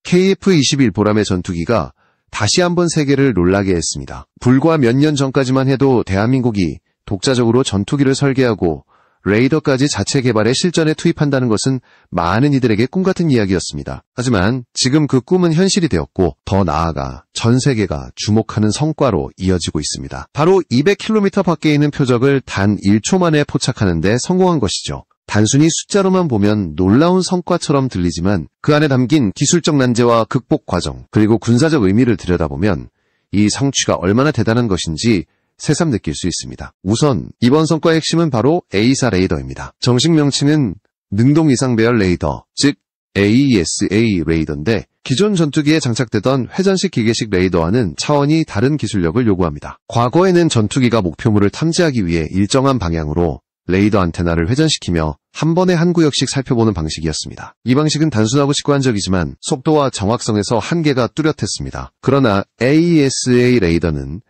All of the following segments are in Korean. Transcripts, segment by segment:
KF-21 보람의 전투기가 다시 한번 세계를 놀라게 했습니다. 불과 몇 년 전까지만 해도 대한민국이 독자적으로 전투기를 설계하고 레이더까지 자체 개발에 실전에 투입한다는 것은 많은 이들에게 꿈같은 이야기였습니다. 하지만 지금 그 꿈은 현실이 되었고 더 나아가 전 세계가 주목하는 성과로 이어지고 있습니다. 바로 200km 밖에 있는 표적을 단 1초 만에 포착하는 데 성공한 것이죠. 단순히 숫자로만 보면 놀라운 성과처럼 들리지만 그 안에 담긴 기술적 난제와 극복 과정 그리고 군사적 의미를 들여다보면 이 성취가 얼마나 대단한 것인지 새삼 느낄 수 있습니다. 우선 이번 성과의 핵심은 바로 A4 레이더입니다. 정식 명칭은 능동 이상 배열 레이더, 즉 AESA 레이더인데 기존 전투기에 장착되던 회전식 기계식 레이더와는 차원이 다른 기술력을 요구합니다. 과거에는 전투기가 목표물을 탐지하기 위해 일정한 방향으로 레이더 안테나를 회전시키며 한 번에 한 구역씩 살펴보는 방식이었습니다. 이 방식은 단순하고 직관적이지만 속도와 정확성에서 한계가 뚜렷했습니다. 그러나 AESA 레이더는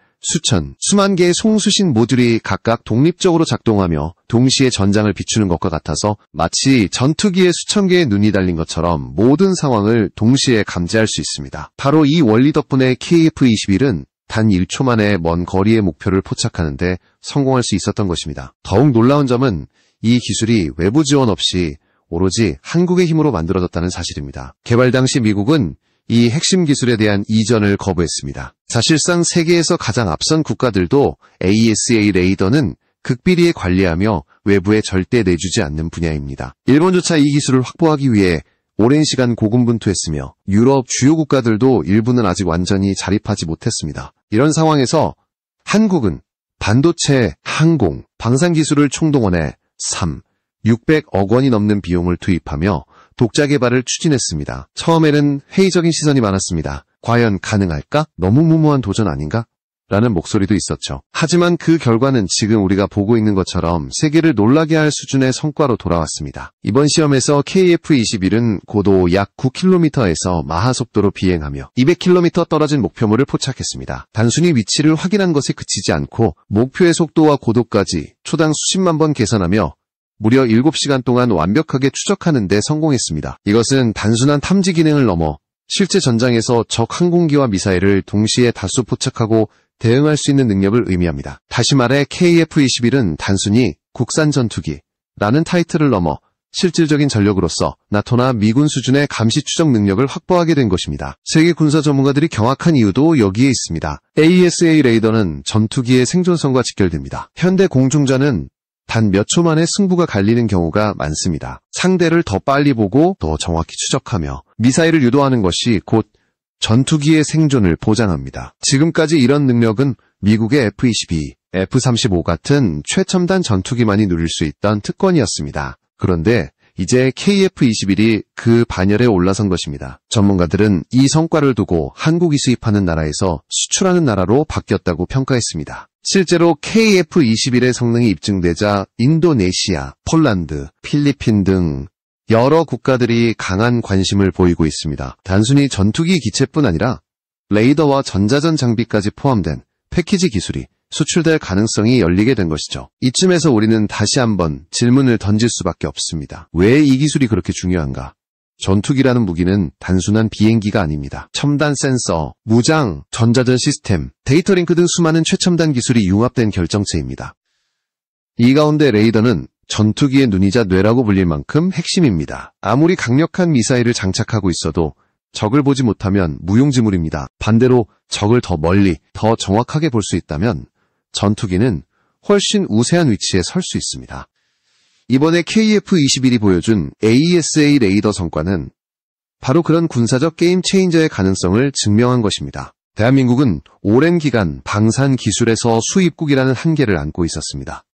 수만 개의 송수신 모듈이 각각 독립적으로 작동하며 동시에 전장을 비추는 것과 같아서 마치 전투기에 수천 개의 눈이 달린 것처럼 모든 상황을 동시에 감지할 수 있습니다. 바로 이 원리 덕분에 KF-21은 단 1초 만에 먼 거리의 목표를 포착하는데 성공할 수 있었던 것입니다. 더욱 놀라운 점은 이 기술이 외부 지원 없이 오로지 한국의 힘으로 만들어졌다는 사실입니다. 개발 당시 미국은 이 핵심 기술에 대한 이전을 거부했습니다. 사실상 세계에서 가장 앞선 국가들도 AESA 레이더는 극비리에 관리하며 외부에 절대 내주지 않는 분야입니다. 일본조차 이 기술을 확보하기 위해 오랜 시간 고군분투했으며 유럽 주요 국가들도 일부는 아직 완전히 자립하지 못했습니다. 이런 상황에서 한국은 반도체, 항공, 방산기술을 총동원해 600억 원이 넘는 비용을 투입하며 독자 개발을 추진했습니다. 처음에는 회의적인 시선이 많았습니다. 과연 가능할까? 너무 무모한 도전 아닌가? 라는 목소리도 있었죠. 하지만 그 결과는 지금 우리가 보고 있는 것처럼 세계를 놀라게 할 수준의 성과로 돌아왔습니다. 이번 시험에서 KF-21은 고도 약 9km에서 마하속도로 비행하며 200km 떨어진 목표물을 포착했습니다. 단순히 위치를 확인한 것에 그치지 않고 목표의 속도와 고도까지 초당 수십만 번 계산하며 무려 7시간 동안 완벽하게 추적하는 데 성공했습니다. 이것은 단순한 탐지 기능을 넘어 실제 전장에서 적 항공기와 미사일을 동시에 다수 포착하고 대응할 수 있는 능력을 의미합니다. 다시 말해 KF-21은 단순히 국산 전투기라는 타이틀을 넘어 실질적인 전력으로서 나토나 미군 수준의 감시 추적 능력을 확보하게 된 것입니다. 세계 군사 전문가들이 경악한 이유도 여기에 있습니다. AESA 레이더는 전투기의 생존성과 직결됩니다. 현대 공중전은 단 몇 초 만에 승부가 갈리는 경우가 많습니다. 상대를 더 빨리 보고 더 정확히 추적하며 미사일을 유도하는 것이 곧 전투기의 생존을 보장합니다. 지금까지 이런 능력은 미국의 F-22, F-35 같은 최첨단 전투기만이 누릴 수 있던 특권이었습니다. 그런데 이제 KF-21이 그 반열에 올라선 것입니다. 전문가들은 이 성과를 두고 한국이 수입하는 나라에서 수출하는 나라로 바뀌었다고 평가했습니다. 실제로 KF-21의 성능이 입증되자 인도네시아, 폴란드, 필리핀 등 여러 국가들이 강한 관심을 보이고 있습니다. 단순히 전투기 기체뿐 아니라 레이더와 전자전 장비까지 포함된 패키지 기술이 수출될 가능성이 열리게 된 것이죠. 이쯤에서 우리는 다시 한번 질문을 던질 수밖에 없습니다. 왜 이 기술이 그렇게 중요한가? 전투기라는 무기는 단순한 비행기가 아닙니다. 첨단 센서, 무장, 전자전 시스템, 데이터 링크 등 수많은 최첨단 기술이 융합된 결정체입니다. 이 가운데 레이더는 전투기의 눈이자 뇌라고 불릴 만큼 핵심입니다. 아무리 강력한 미사일을 장착하고 있어도 적을 보지 못하면 무용지물입니다. 반대로 적을 더 멀리, 더 정확하게 볼 수 있다면 전투기는 훨씬 우세한 위치에 설 수 있습니다. 이번에 KF-21이 보여준 AESA 레이더 성과는 바로 그런 군사적 게임 체인저의 가능성을 증명한 것입니다. 대한민국은 오랜 기간 방산 기술에서 수입국이라는 한계를 안고 있었습니다.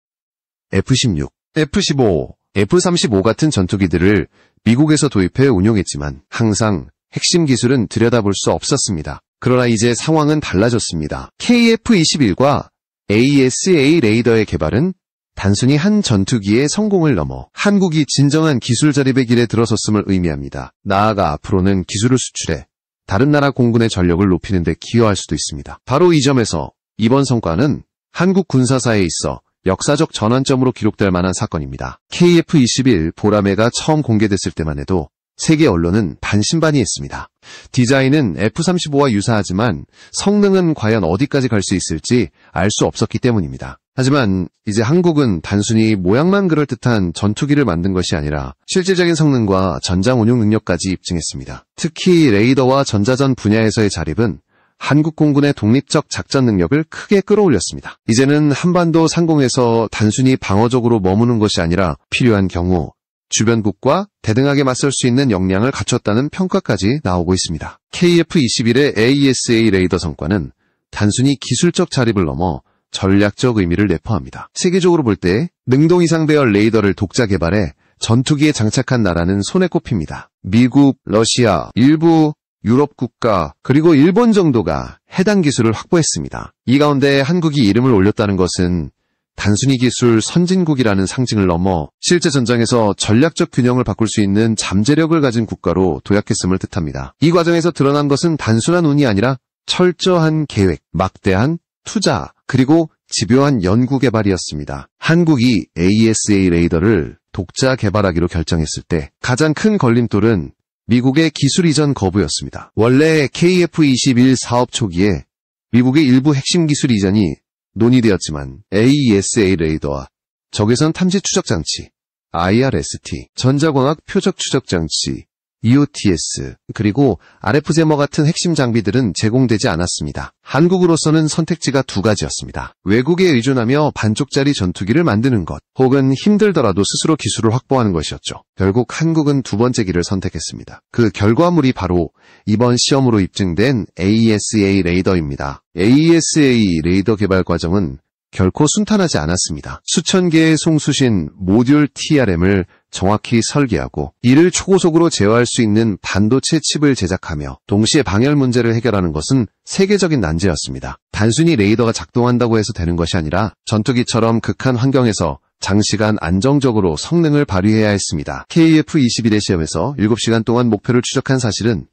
F-16, F-15, F-35 같은 전투기들을 미국에서 도입해 운용했지만 항상 핵심 기술은 들여다볼 수 없었습니다. 그러나 이제 상황은 달라졌습니다. KF-21과 AESA 레이더의 개발은 단순히 한 전투기의 성공을 넘어 한국이 진정한 기술 자립의 길에 들어섰음을 의미합니다. 나아가 앞으로는 기술을 수출해 다른 나라 공군의 전력을 높이는 데 기여할 수도 있습니다. 바로 이 점에서 이번 성과는 한국 군사사에 있어 역사적 전환점으로 기록될 만한 사건입니다. KF-21 보라매가 처음 공개됐을 때만 해도 세계 언론은 반신반의했습니다. 디자인은 F-35와 유사하지만 성능은 과연 어디까지 갈 수 있을지 알 수 없었기 때문입니다. 하지만 이제 한국은 단순히 모양만 그럴듯한 전투기를 만든 것이 아니라 실질적인 성능과 전장 운용 능력까지 입증했습니다. 특히 레이더와 전자전 분야에서의 자립은 한국 공군의 독립적 작전 능력을 크게 끌어올렸습니다. 이제는 한반도 상공에서 단순히 방어적으로 머무는 것이 아니라 필요한 경우 주변국과 대등하게 맞설 수 있는 역량을 갖췄다는 평가까지 나오고 있습니다. KF-21의 AESA 레이더 성과는 단순히 기술적 자립을 넘어 전략적 의미를 내포합니다. 세계적으로 볼 때 능동 이상 배열 레이더를 독자 개발해 전투기에 장착한 나라는 손에 꼽힙니다. 미국, 러시아, 일부 유럽 국가, 그리고 일본 정도가 해당 기술을 확보했습니다. 이 가운데 한국이 이름을 올렸다는 것은 단순히 기술 선진국이라는 상징을 넘어 실제 전장에서 전략적 균형을 바꿀 수 있는 잠재력을 가진 국가로 도약했음을 뜻합니다. 이 과정에서 드러난 것은 단순한 운이 아니라 철저한 계획, 막대한 투자, 그리고 집요한 연구 개발이었습니다. 한국이 AESA 레이더를 독자 개발하기로 결정했을 때 가장 큰 걸림돌은 미국의 기술 이전 거부였습니다. 원래 KF-21 사업 초기에 미국의 일부 핵심 기술 이전이 논의되었지만 AESA 레이더와 적외선 탐지 추적 장치, IRST, 전자광학 표적 추적 장치, EOTS, 그리고 RF제머 같은 핵심 장비들은 제공되지 않았습니다. 한국으로서는 선택지가 두 가지였습니다. 외국에 의존하며 반쪽짜리 전투기를 만드는 것, 혹은 힘들더라도 스스로 기술을 확보하는 것이었죠. 결국 한국은 두 번째 길을 선택했습니다. 그 결과물이 바로 이번 시험으로 입증된 AESA 레이더입니다. AESA 레이더 개발 과정은 결코 순탄하지 않았습니다. 수천 개의 송수신 모듈 TRM을 정확히 설계하고 이를 초고속으로 제어할 수 있는 반도체 칩을 제작하며 동시에 방열 문제를 해결하는 것은 세계적인 난제였습니다. 단순히 레이더가 작동한다고 해서 되는 것이 아니라 전투기처럼 극한 환경에서 장시간 안정적으로 성능을 발휘해야 했습니다. KF-21의 시험에서 7시간 동안 목표를 추적한 사실은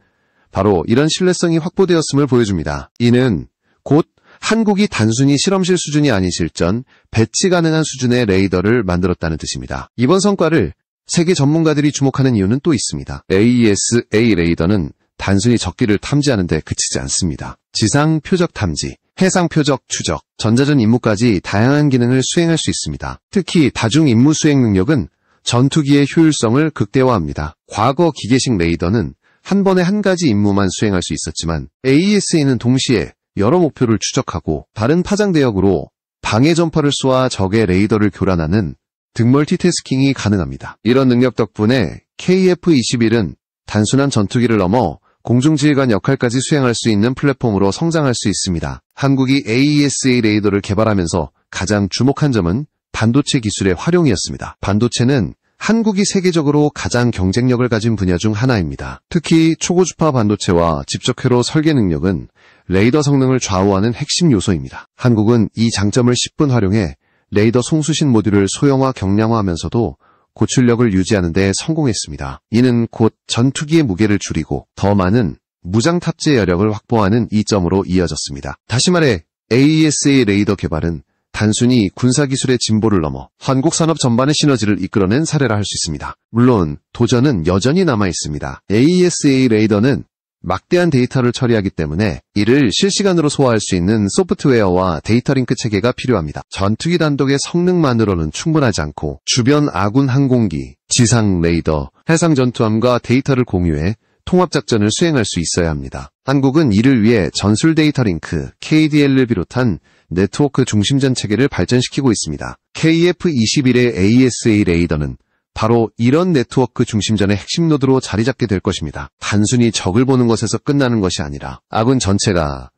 바로 이런 신뢰성이 확보되었음을 보여줍니다. 이는 곧 한국이 단순히 실험실 수준이 아닌 실전, 배치 가능한 수준의 레이더를 만들었다는 뜻입니다. 이번 성과를 세계 전문가들이 주목하는 이유는 또 있습니다. AESA 레이더는 단순히 적기를 탐지하는 데 그치지 않습니다. 지상 표적 탐지, 해상 표적 추적, 전자전 임무까지 다양한 기능을 수행할 수 있습니다. 특히 다중 임무 수행 능력은 전투기의 효율성을 극대화합니다. 과거 기계식 레이더는 한 번에 한 가지 임무만 수행할 수 있었지만 AESA는 동시에 여러 목표를 추적하고 다른 파장 대역으로 방해 전파를 쏘아 적의 레이더를 교란하는 등멀티태스킹이 가능합니다. 이런 능력 덕분에 KF-21은 단순한 전투기를 넘어 공중지휘관 역할까지 수행할 수 있는 플랫폼으로 성장할 수 있습니다. 한국이 AESA 레이더를 개발하면서 가장 주목한 점은 반도체 기술의 활용이었습니다. 반도체는 한국이 세계적으로 가장 경쟁력을 가진 분야 중 하나입니다. 특히 초고주파 반도체와 집적회로 설계 능력은 레이더 성능을 좌우하는 핵심 요소입니다. 한국은 이 장점을 10분 활용해 레이더 송수신 모듈을 소형화 경량화하면서도 고출력을 유지하는 데 성공했습니다. 이는 곧 전투기의 무게를 줄이고 더 많은 무장 탑재 여력을 확보하는 이점으로 이어졌습니다. 다시 말해 AESA 레이더 개발은 단순히 군사기술의 진보를 넘어 한국 산업 전반의 시너지를 이끌어낸 사례라 할 수 있습니다. 물론 도전은 여전히 남아있습니다. AESA 레이더는 막대한 데이터를 처리하기 때문에 이를 실시간으로 소화할 수 있는 소프트웨어와 데이터 링크 체계가 필요합니다. 전투기 단독의 성능만으로는 충분하지 않고 주변 아군 항공기, 지상 레이더, 해상 전투함과 데이터를 공유해 통합작전을 수행할 수 있어야 합니다. 한국은 이를 위해 전술 데이터 링크, KDL을 비롯한 네트워크 중심전 체계를 발전시키고 있습니다. KF-21의 AESA 레이더는 바로 이런 네트워크 중심전의 핵심 노드로 자리 잡게 될 것입니다. 단순히 적을 보는 것에서 끝나는 것이 아니라 아군 전체가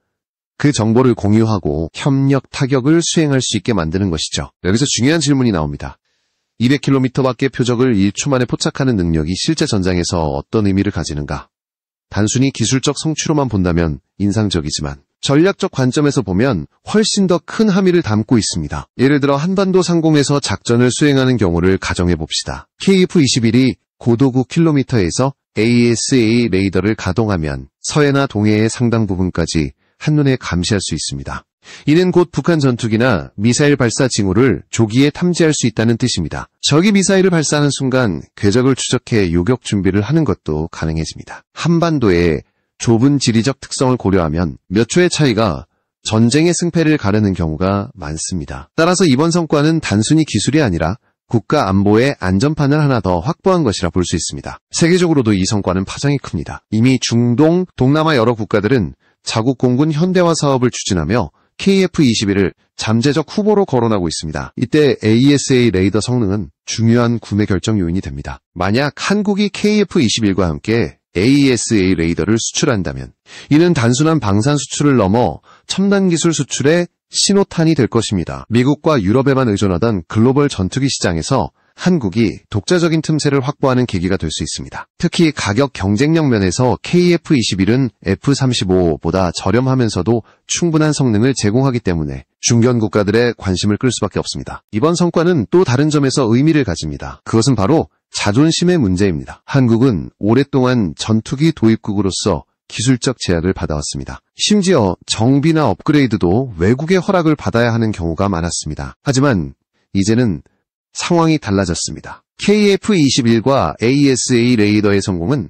그 정보를 공유하고 협력 타격을 수행할 수 있게 만드는 것이죠. 여기서 중요한 질문이 나옵니다. 200km 밖의 표적을 1초 만에 포착하는 능력이 실제 전장에서 어떤 의미를 가지는가? 단순히 기술적 성취로만 본다면 인상적이지만 전략적 관점에서 보면 훨씬 더 큰 함의를 담고 있습니다. 예를 들어 한반도 상공에서 작전을 수행하는 경우를 가정해 봅시다. KF-21이 고도 9km에서 AESA 레이더를 가동하면 서해나 동해의 상당 부분까지 한눈에 감시할 수 있습니다. 이는 곧 북한 전투기나 미사일 발사 징후를 조기에 탐지할 수 있다는 뜻입니다. 적이 미사일을 발사하는 순간 궤적을 추적해 요격 준비를 하는 것도 가능해집니다. 한반도에 좁은 지리적 특성을 고려하면 몇 초의 차이가 전쟁의 승패를 가르는 경우가 많습니다. 따라서 이번 성과는 단순히 기술이 아니라 국가 안보의 안전판을 하나 더 확보한 것이라 볼 수 있습니다. 세계적으로도 이 성과는 파장이 큽니다. 이미 중동, 동남아 여러 국가들은 자국 공군 현대화 사업을 추진하며 KF-21을 잠재적 후보로 거론하고 있습니다. 이때 AESA 레이더 성능은 중요한 구매 결정 요인이 됩니다. 만약 한국이 KF-21과 함께 AESA 레이더를 수출한다면 이는 단순한 방산 수출을 넘어 첨단 기술 수출의 신호탄이 될 것입니다. 미국과 유럽에만 의존하던 글로벌 전투기 시장에서 한국이 독자적인 틈새를 확보하는 계기가 될 수 있습니다. 특히 가격 경쟁력 면에서 KF-21은 F-35보다 저렴하면서도 충분한 성능을 제공하기 때문에 중견 국가들의 관심을 끌 수밖에 없습니다. 이번 성과는 또 다른 점에서 의미를 가집니다. 그것은 바로 자존심의 문제입니다. 한국은 오랫동안 전투기 도입국으로서 기술적 제약을 받아왔습니다. 심지어 정비나 업그레이드도 외국의 허락을 받아야 하는 경우가 많았습니다. 하지만 이제는 상황이 달라졌습니다. KF-21과 AESA 레이더의 성공은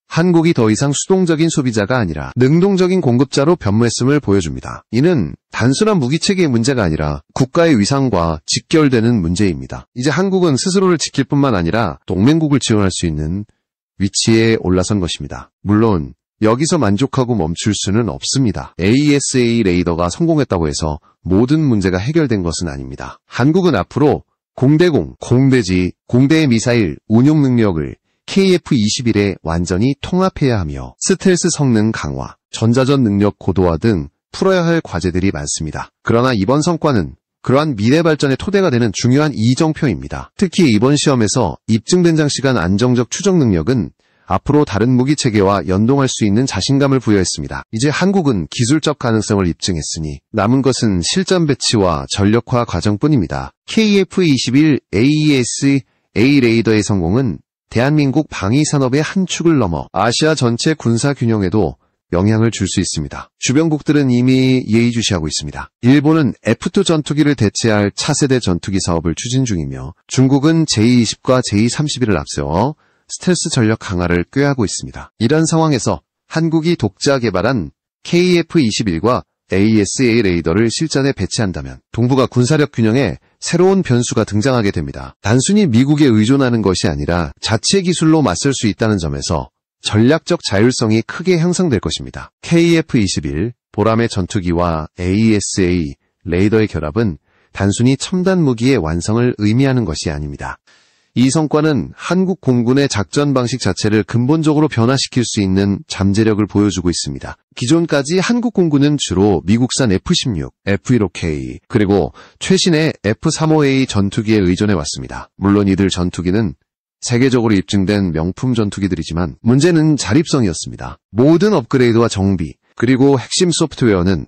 한국이 더 이상 수동적인 소비자가 아니라 능동적인 공급자로 변모했음을 보여줍니다. 이는 단순한 무기체계의 문제가 아니라 국가의 위상과 직결되는 문제입니다. 이제 한국은 스스로를 지킬 뿐만 아니라 동맹국을 지원할 수 있는 위치에 올라선 것입니다. 물론 여기서 만족하고 멈출 수는 없습니다. AESA 레이더가 성공했다고 해서 모든 문제가 해결된 것은 아닙니다. 한국은 앞으로 공대공, 공대지, 공대의 미사일 운용 능력을 KF-21에 완전히 통합해야 하며 스텔스 성능 강화, 전자전 능력 고도화 등 풀어야 할 과제들이 많습니다. 그러나 이번 성과는 그러한 미래 발전의 토대가 되는 중요한 이정표입니다. 특히 이번 시험에서 입증된 장시간 안정적 추적 능력은 앞으로 다른 무기 체계와 연동할 수 있는 자신감을 부여했습니다. 이제 한국은 기술적 가능성을 입증했으니 남은 것은 실전 배치와 전력화 과정뿐입니다. KF-21 AESA 레이더의 성공은 대한민국 방위산업의 한 축을 넘어 아시아 전체 군사 균형에도 영향을 줄 수 있습니다. 주변국들은 이미 예의주시하고 있습니다. 일본은 F2 전투기를 대체할 차세대 전투기 사업을 추진 중이며 중국은 J-20과 J-31을 앞세워 스텔스 전력 강화를 꾀하고 있습니다. 이런 상황에서 한국이 독자 개발한 KF-21과 AESA 레이더를 실전에 배치한다면 동북아 군사력 균형에 새로운 변수가 등장하게 됩니다. 단순히 미국에 의존하는 것이 아니라 자체 기술로 맞설 수 있다는 점에서 전략적 자율성이 크게 향상될 것입니다. KF-21, 보람의 전투기와 AESA 레이더의 결합은 단순히 첨단 무기의 완성을 의미하는 것이 아닙니다. 이 성과는 한국 공군의 작전 방식 자체를 근본적으로 변화시킬 수 있는 잠재력을 보여주고 있습니다. 기존까지 한국 공군은 주로 미국산 F-16, F-15K, 그리고 최신의 F-35A 전투기에 의존해왔습니다. 물론 이들 전투기는 세계적으로 입증된 명품 전투기들이지만 문제는 자립성이었습니다. 모든 업그레이드와 정비, 그리고 핵심 소프트웨어는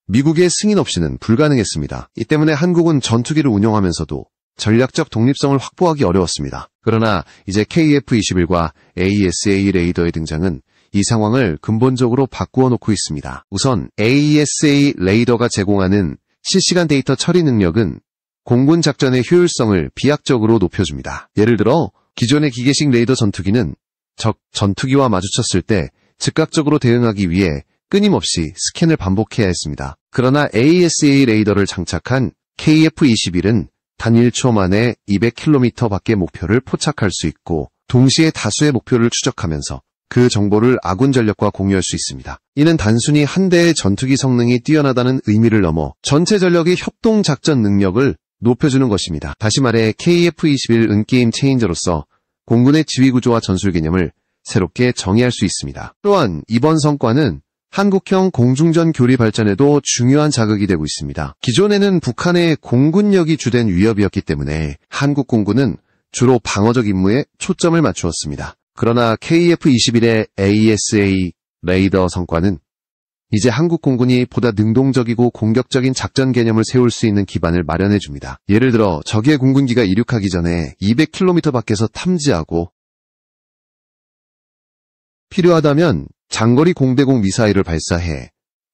미국의 승인 없이는 불가능했습니다. 이 때문에 한국은 전투기를 운영하면서도 전략적 독립성을 확보하기 어려웠습니다. 그러나 이제 KF-21과 AESA 레이더의 등장은 이 상황을 근본적으로 바꾸어 놓고 있습니다. 우선 AESA 레이더가 제공하는 실시간 데이터 처리 능력은 공군 작전의 효율성을 비약적으로 높여줍니다. 예를 들어 기존의 기계식 레이더 전투기는 적 전투기와 마주쳤을 때 즉각적으로 대응하기 위해 끊임없이 스캔을 반복해야 했습니다. 그러나 AESA 레이더를 장착한 KF-21은 단 1초 만에 200km 밖의 목표를 포착할 수 있고 동시에 다수의 목표를 추적하면서 그 정보를 아군 전력과 공유할 수 있습니다. 이는 단순히 한 대의 전투기 성능이 뛰어나다는 의미를 넘어 전체 전력의 협동 작전 능력을 높여주는 것입니다. 다시 말해 KF-21 은게임 체인저로서 공군의 지휘구조와 전술 개념을 새롭게 정의할 수 있습니다. 또한 이번 성과는 한국형 공중전 교리 발전에도 중요한 자극이 되고 있습니다. 기존에는 북한의 공군력이 주된 위협이었기 때문에 한국 공군은 주로 방어적 임무에 초점을 맞추었습니다. 그러나 KF-21의 AESA 레이더 성과는 이제 한국 공군이 보다 능동적이고 공격적인 작전 개념을 세울 수 있는 기반을 마련해 줍니다. 예를 들어 적의 공군기가 이륙하기 전에 200km 밖에서 탐지하고 필요하다면 장거리 공대공 미사일을 발사해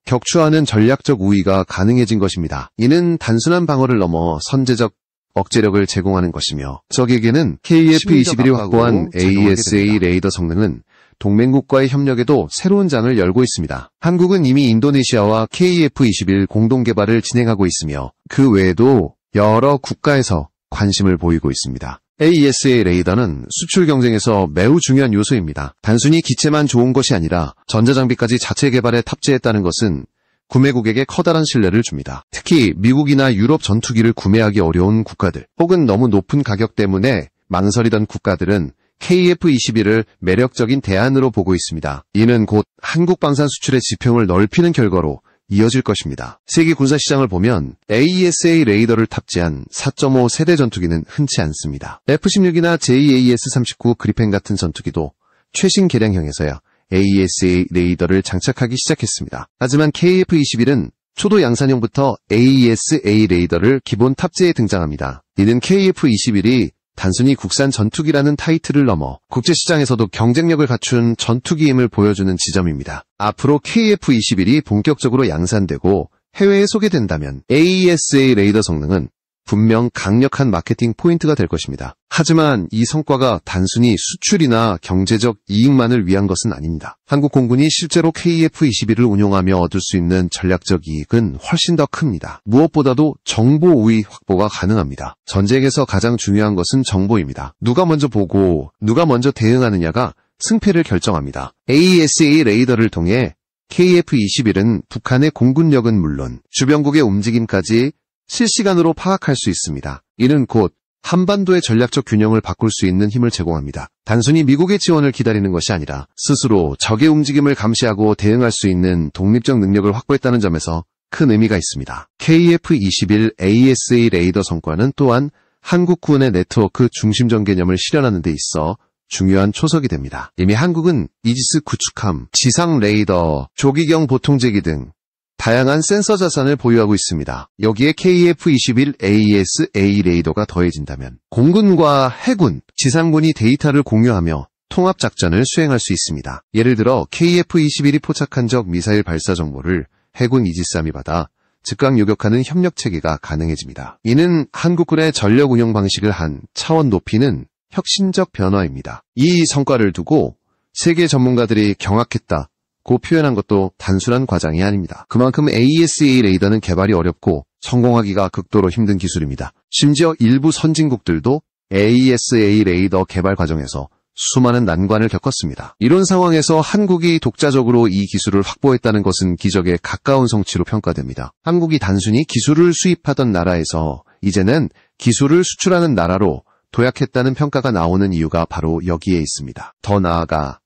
격추하는 전략적 우위가 가능해진 것입니다. 이는 단순한 방어를 넘어 선제적 억제력을 제공하는 것이며 적에게는 KF-21이 확보한 AESA 레이더 성능은 동맹국과의 협력에도 새로운 장을 열고 있습니다. 한국은 이미 인도네시아와 KF-21 공동 개발을 진행하고 있으며 그 외에도 여러 국가에서 관심을 보이고 있습니다. AESA 레이더는 수출 경쟁에서 매우 중요한 요소입니다. 단순히 기체만 좋은 것이 아니라 전자장비까지 자체 개발에 탑재했다는 것은 구매국에게 커다란 신뢰를 줍니다. 특히 미국이나 유럽 전투기를 구매하기 어려운 국가들 혹은 너무 높은 가격 때문에 망설이던 국가들은 KF-21을 매력적인 대안으로 보고 있습니다. 이는 곧 한국 방산 수출의 지평을 넓히는 결과로 이어질 것입니다. 세계 군사시장을 보면 AESA 레이더를 탑재한 4.5 세대 전투기는 흔치 않습니다. F-16이나 JAS-39 그리펜 같은 전투기도 최신 개량형에서야 AESA 레이더를 장착하기 시작했습니다. 하지만 KF-21은 초도 양산형부터 AESA 레이더를 기본 탑재에 등장합니다. 이는 KF-21이 단순히 국산 전투기라는 타이틀을 넘어 국제시장에서도 경쟁력을 갖춘 전투기임을 보여주는 지점입니다. 앞으로 KF-21이 본격적으로 양산되고 해외에 소개된다면 AESA 레이더 성능은 분명 강력한 마케팅 포인트가 될 것입니다. 하지만 이 성과가 단순히 수출이나 경제적 이익만을 위한 것은 아닙니다. 한국 공군이 실제로 KF-21을 운용하며 얻을 수 있는 전략적 이익은 훨씬 더 큽니다. 무엇보다도 정보 우위 확보가 가능합니다. 전쟁에서 가장 중요한 것은 정보입니다. 누가 먼저 보고 누가 먼저 대응하느냐가 승패를 결정합니다. AESA 레이더를 통해 KF-21은 북한의 공군력은 물론 주변국의 움직임까지 실시간으로 파악할 수 있습니다. 이는 곧 한반도의 전략적 균형을 바꿀 수 있는 힘을 제공합니다. 단순히 미국의 지원을 기다리는 것이 아니라 스스로 적의 움직임을 감시하고 대응할 수 있는 독립적 능력을 확보했다는 점에서 큰 의미가 있습니다. KF-21 AESA 레이더 성과는 또한 한국군의 네트워크 중심전 개념을 실현하는 데 있어 중요한 초석이 됩니다. 이미 한국은 이지스 구축함, 지상 레이더, 조기경 보통제기 등 다양한 센서 자산을 보유하고 있습니다. 여기에 KF-21 AESA 레이더가 더해진다면 공군과 해군, 지상군이 데이터를 공유하며 통합작전을 수행할 수 있습니다. 예를 들어 KF-21이 포착한 적 미사일 발사 정보를 해군 이지스함이 받아 즉각 요격하는 협력체계가 가능해집니다. 이는 한국군의 전력 운영 방식을 한 차원 높이는 혁신적 변화입니다. 이 성과를 두고 세계 전문가들이 경악했다 고 표현한 것도 단순한 과장이 아닙니다. 그만큼 AESA 레이더는 개발이 어렵고 성공하기가 극도로 힘든 기술입니다. 심지어 일부 선진국들도 AESA 레이더 개발 과정에서 수많은 난관을 겪었습니다. 이런 상황에서 한국이 독자적으로 이 기술을 확보했다는 것은 기적에 가까운 성취로 평가됩니다. 한국이 단순히 기술을 수입하던 나라에서 이제는 기술을 수출하는 나라로 도약했다는 평가가 나오는 이유가 바로 여기에 있습니다. 더 나아가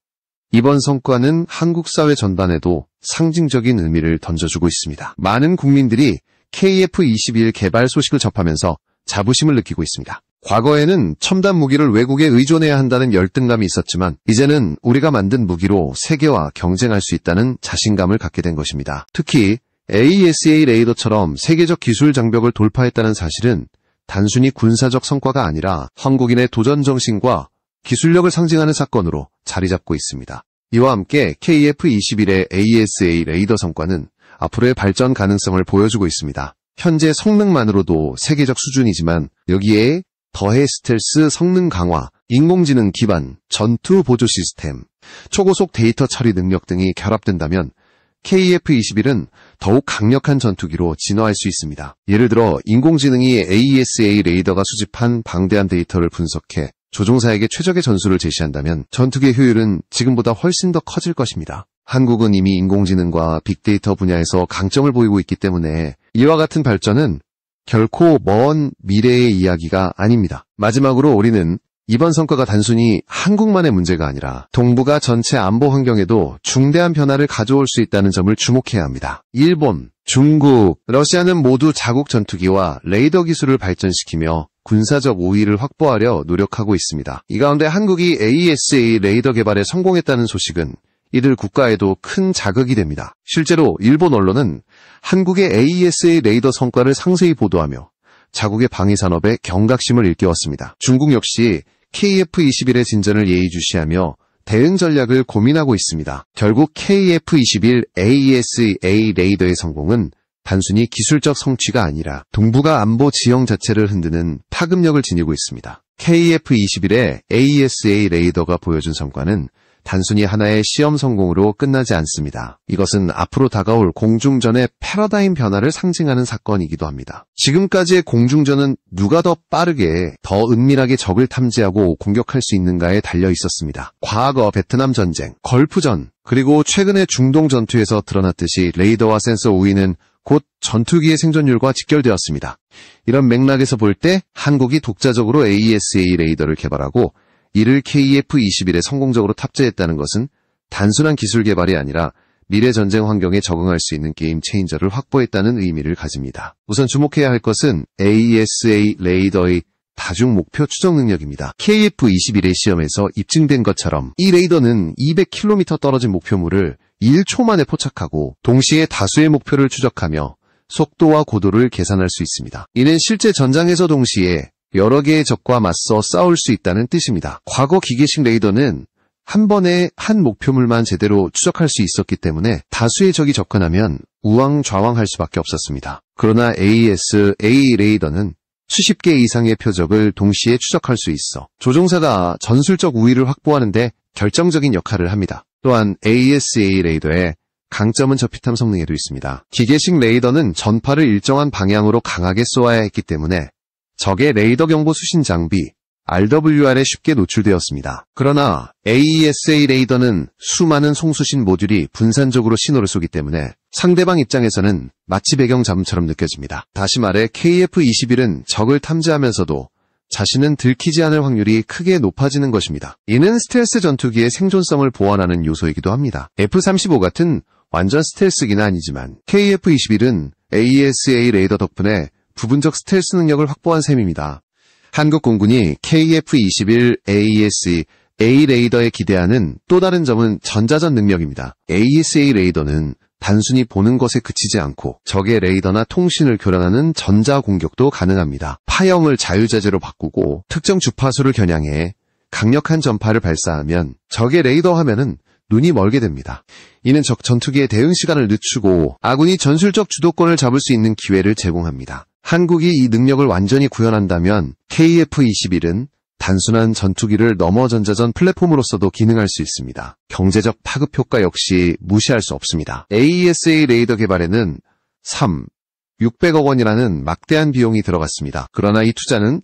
이번 성과는 한국 사회 전반에도 상징적인 의미를 던져주고 있습니다. 많은 국민들이 KF-21 개발 소식을 접하면서 자부심을 느끼고 있습니다. 과거에는 첨단 무기를 외국에 의존해야 한다는 열등감이 있었지만 이제는 우리가 만든 무기로 세계와 경쟁할 수 있다는 자신감을 갖게 된 것입니다. 특히 AESA 레이더처럼 세계적 기술 장벽을 돌파했다는 사실은 단순히 군사적 성과가 아니라 한국인의 도전 정신과 기술력을 상징하는 사건으로 자리 잡고 있습니다. 이와 함께 KF-21의 AESA 레이더 성과는 앞으로의 발전 가능성을 보여주고 있습니다. 현재 성능만으로도 세계적 수준이지만 여기에 더해 스텔스 성능 강화, 인공지능 기반, 전투 보조 시스템, 초고속 데이터 처리 능력 등이 결합된다면 KF-21은 더욱 강력한 전투기로 진화할 수 있습니다. 예를 들어 인공지능이 AESA 레이더가 수집한 방대한 데이터를 분석해 조종사에게 최적의 전술을 제시한다면 전투기의 효율은 지금보다 훨씬 더 커질 것입니다. 한국은 이미 인공지능과 빅데이터 분야에서 강점을 보이고 있기 때문에 이와 같은 발전은 결코 먼 미래의 이야기가 아닙니다. 마지막으로 우리는 이번 성과가 단순히 한국만의 문제가 아니라 동북아 전체 안보 환경에도 중대한 변화를 가져올 수 있다는 점을 주목해야 합니다. 일본, 중국, 러시아는 모두 자국 전투기와 레이더 기술을 발전시키며 군사적 우위를 확보하려 노력하고 있습니다. 이 가운데 한국이 AESA 레이더 개발에 성공했다는 소식은 이들 국가에도 큰 자극이 됩니다. 실제로 일본 언론은 한국의 AESA 레이더 성과를 상세히 보도하며 자국의 방위산업에 경각심을 일깨웠습니다. 중국 역시 KF-21의 진전을 예의주시하며 대응 전략을 고민하고 있습니다. 결국 KF-21 AESA 레이더의 성공은 단순히 기술적 성취가 아니라 동북아 안보 지형 자체를 흔드는 파급력을 지니고 있습니다. KF-21의 AESA 레이더가 보여준 성과는 단순히 하나의 시험 성공으로 끝나지 않습니다. 이것은 앞으로 다가올 공중전의 패러다임 변화를 상징하는 사건이기도 합니다. 지금까지의 공중전은 누가 더 빠르게, 더 은밀하게 적을 탐지하고 공격할 수 있는가에 달려 있었습니다. 과거 베트남 전쟁, 걸프전, 그리고 최근의 중동 전투에서 드러났듯이 레이더와 센서 우위는 곧 전투기의 생존율과 직결되었습니다. 이런 맥락에서 볼 때 한국이 독자적으로 AESA 레이더를 개발하고 이를 KF-21에 성공적으로 탑재했다는 것은 단순한 기술 개발이 아니라 미래 전쟁 환경에 적응할 수 있는 게임 체인저를 확보했다는 의미를 가집니다. 우선 주목해야 할 것은 AESA 레이더의 다중 목표 추적 능력입니다. KF-21의 시험에서 입증된 것처럼 이 레이더는 200km 떨어진 목표물을 1초 만에 포착하고 동시에 다수의 목표를 추적하며 속도와 고도를 계산할 수 있습니다. 이는 실제 전장에서 동시에 여러 개의 적과 맞서 싸울 수 있다는 뜻입니다. 과거 기계식 레이더는 한 번에 한 목표물만 제대로 추적할 수 있었기 때문에 다수의 적이 접근하면 우왕좌왕할 수밖에 없었습니다. 그러나 AESA 레이더는 수십 개 이상의 표적을 동시에 추적할 수 있어 조종사가 전술적 우위를 확보하는 데 결정적인 역할을 합니다. 또한 AESA 레이더의 강점은 저피탐 성능에도 있습니다. 기계식 레이더는 전파를 일정한 방향으로 강하게 쏘아야 했기 때문에 적의 레이더 경보 수신 장비 RWR에 쉽게 노출되었습니다. 그러나 AESA 레이더는 수많은 송수신 모듈이 분산적으로 신호를 쏘기 때문에 상대방 입장에서는 마치 배경 잡음처럼 느껴집니다. 다시 말해 KF-21은 적을 탐지하면서도 자신은 들키지 않을 확률이 크게 높아지는 것입니다. 이는 스텔스 전투기의 생존성을 보완하는 요소이기도 합니다. F-35 같은 완전 스텔스기는 아니지만 KF-21은 AESA 레이더 덕분에 부분적 스텔스 능력을 확보한 셈입니다. 한국 공군이 KF-21 AESA 레이더에 기대하는 또 다른 점은 전자전 능력입니다. AESA 레이더는 단순히 보는 것에 그치지 않고 적의 레이더나 통신을 교란하는 전자 공격도 가능합니다. 파형을 자유자재로 바꾸고 특정 주파수를 겨냥해 강력한 전파를 발사하면 적의 레이더 화면은 눈이 멀게 됩니다. 이는 적 전투기의 대응 시간을 늦추고 아군이 전술적 주도권을 잡을 수 있는 기회를 제공합니다. 한국이 이 능력을 완전히 구현한다면 KF-21은 단순한 전투기를 넘어 전자전 플랫폼으로서도 기능할 수 있습니다. 경제적 파급 효과 역시 무시할 수 없습니다. AESA 레이더 개발에는 600억 원이라는 막대한 비용이 들어갔습니다. 그러나 이 투자는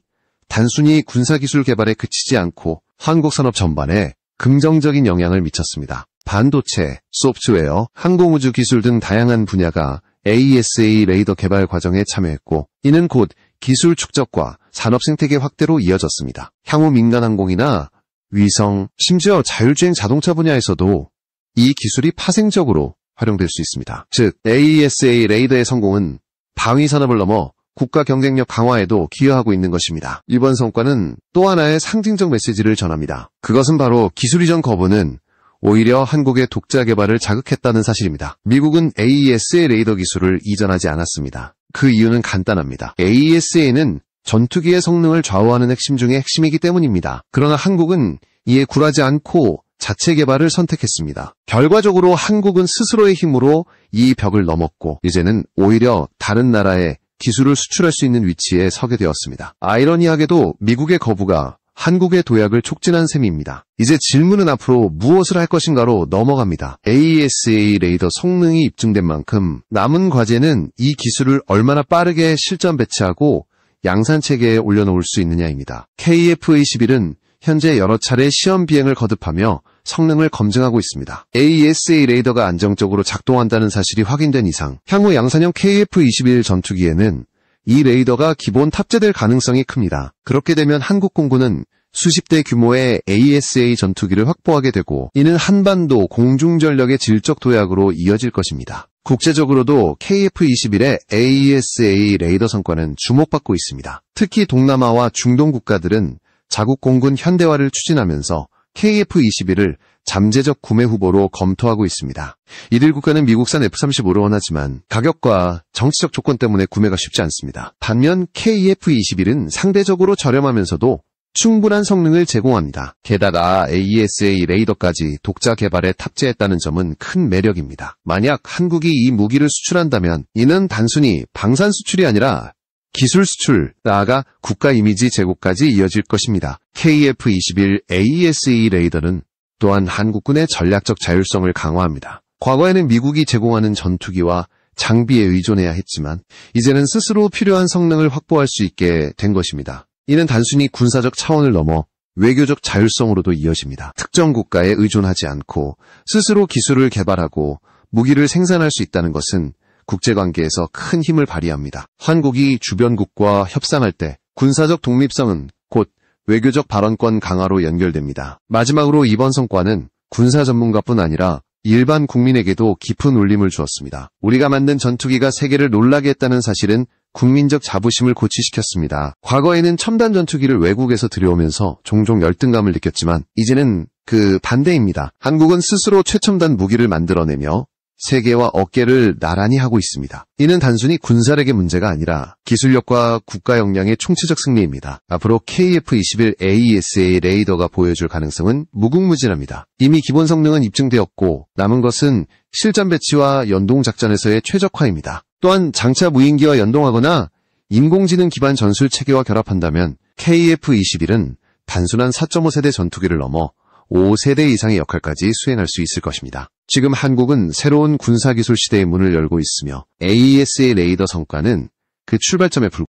단순히 군사기술 개발에 그치지 않고 한국 산업 전반에 긍정적인 영향을 미쳤습니다. 반도체, 소프트웨어, 항공우주 기술 등 다양한 분야가 AESA 레이더 개발 과정에 참여했고 이는 곧 기술 축적과 산업 생태계 확대로 이어졌습니다. 향후 민간 항공이나 위성, 심지어 자율주행 자동차 분야에서도 이 기술이 파생적으로 활용될 수 있습니다. 즉, AESA 레이더의 성공은 방위 산업을 넘어 국가 경쟁력 강화에도 기여하고 있는 것입니다. 이번 성과는 또 하나의 상징적 메시지를 전합니다. 그것은 바로 기술 이전 거부는 오히려 한국의 독자 개발을 자극했다는 사실입니다. 미국은 AESA 레이더 기술을 이전하지 않았습니다. 그 이유는 간단합니다. AESA는 전투기의 성능을 좌우하는 핵심 중의 핵심이기 때문입니다. 그러나 한국은 이에 굴하지 않고 자체 개발을 선택했습니다. 결과적으로 한국은 스스로의 힘으로 이 벽을 넘었고 이제는 오히려 다른 나라에 기술을 수출할 수 있는 위치에 서게 되었습니다. 아이러니하게도 미국의 거부가 한국의 도약을 촉진한 셈입니다. 이제 질문은 앞으로 무엇을 할 것인가로 넘어갑니다. AESA 레이더 성능이 입증된 만큼 남은 과제는 이 기술을 얼마나 빠르게 실전 배치하고 양산체계에 올려놓을 수 있느냐입니다. KF-21은 현재 여러 차례 시험 비행을 거듭하며 성능을 검증하고 있습니다. AESA 레이더가 안정적으로 작동한다는 사실이 확인된 이상 향후 양산형 KF-21 전투기에는 이 레이더가 기본 탑재될 가능성이 큽니다. 그렇게 되면 한국 공군은 수십 대 규모의 AESA 전투기를 확보하게 되고 이는 한반도 공중전력의 질적 도약으로 이어질 것입니다. 국제적으로도 KF-21의 AESA 레이더 성과는 주목받고 있습니다. 특히 동남아와 중동 국가들은 자국 공군 현대화를 추진하면서 KF-21을 잠재적 구매 후보로 검토하고 있습니다. 이들 국가는 미국산 F-35를 원하지만 가격과 정치적 조건 때문에 구매가 쉽지 않습니다. 반면 KF-21은 상대적으로 저렴하면서도 충분한 성능을 제공합니다. 게다가 AESA 레이더까지 독자 개발에 탑재했다는 점은 큰 매력입니다. 만약 한국이 이 무기를 수출한다면 이는 단순히 방산 수출이 아니라 기술 수출, 나아가 국가 이미지 제고까지 이어질 것입니다. KF-21 AESA 레이더는 또한 한국군의 전략적 자율성을 강화합니다. 과거에는 미국이 제공하는 전투기와 장비에 의존해야 했지만 이제는 스스로 필요한 성능을 확보할 수 있게 된 것입니다. 이는 단순히 군사적 차원을 넘어 외교적 자율성으로도 이어집니다. 특정 국가에 의존하지 않고 스스로 기술을 개발하고 무기를 생산할 수 있다는 것은 국제관계에서 큰 힘을 발휘합니다. 한국이 주변국과 협상할 때 군사적 독립성은 곧 외교적 발언권 강화로 연결됩니다. 마지막으로 이번 성과는 군사 전문가뿐 아니라 일반 국민에게도 깊은 울림을 주었습니다. 우리가 만든 전투기가 세계를 놀라게 했다는 사실은 국민적 자부심을 고취시켰습니다. 과거에는 첨단 전투기를 외국에서 들여오면서 종종 열등감을 느꼈지만 이제는 그 반대입니다. 한국은 스스로 최첨단 무기를 만들어내며 세계와 어깨를 나란히 하고 있습니다. 이는 단순히 군사력의 문제가 아니라 기술력과 국가 역량의 총체적 승리입니다. 앞으로 KF-21 AESA 레이더가 보여줄 가능성은 무궁무진합니다. 이미 기본 성능은 입증되었고 남은 것은 실전 배치와 연동 작전에서의 최적화입니다. 또한 장차 무인기와 연동하거나 인공지능 기반 전술 체계와 결합한다면 KF-21은 단순한 4.5세대 전투기를 넘어 5세대 이상의 역할까지 수행할 수 있을 것입니다. 지금 한국은 새로운 군사기술 시대의 문을 열고 있으며 AESA 레이더 성과는 그 출발점에 불과합니다.